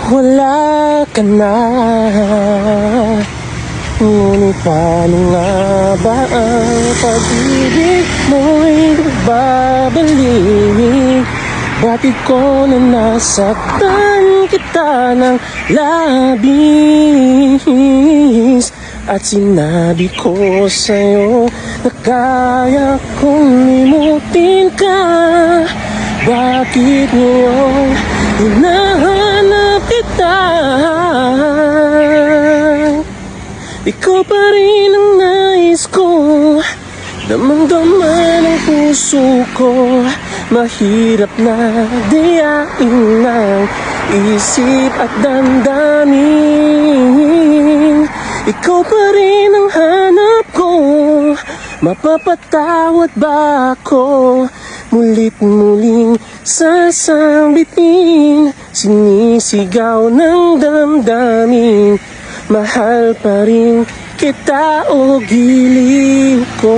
Wala ka na, ngunit paano nga ba ang pag-ibig mo'y babalik? Bakit ko na nasaktan kita ng labis? At sinabi ko sa'yo na kaya kong limutin ka. Bakit ngayon hinahanap kita? Ikaw pa rin ang nais ko, damang-dama ng puso ko. Mahirap na diyain ng isip at damdamin. Ikaw pa rin ang hanap ko, mapapatawad ba ako? Mulit muling sasambitin, sinisigaw ng damdamin. Mahal pa rin kita o giliw ko.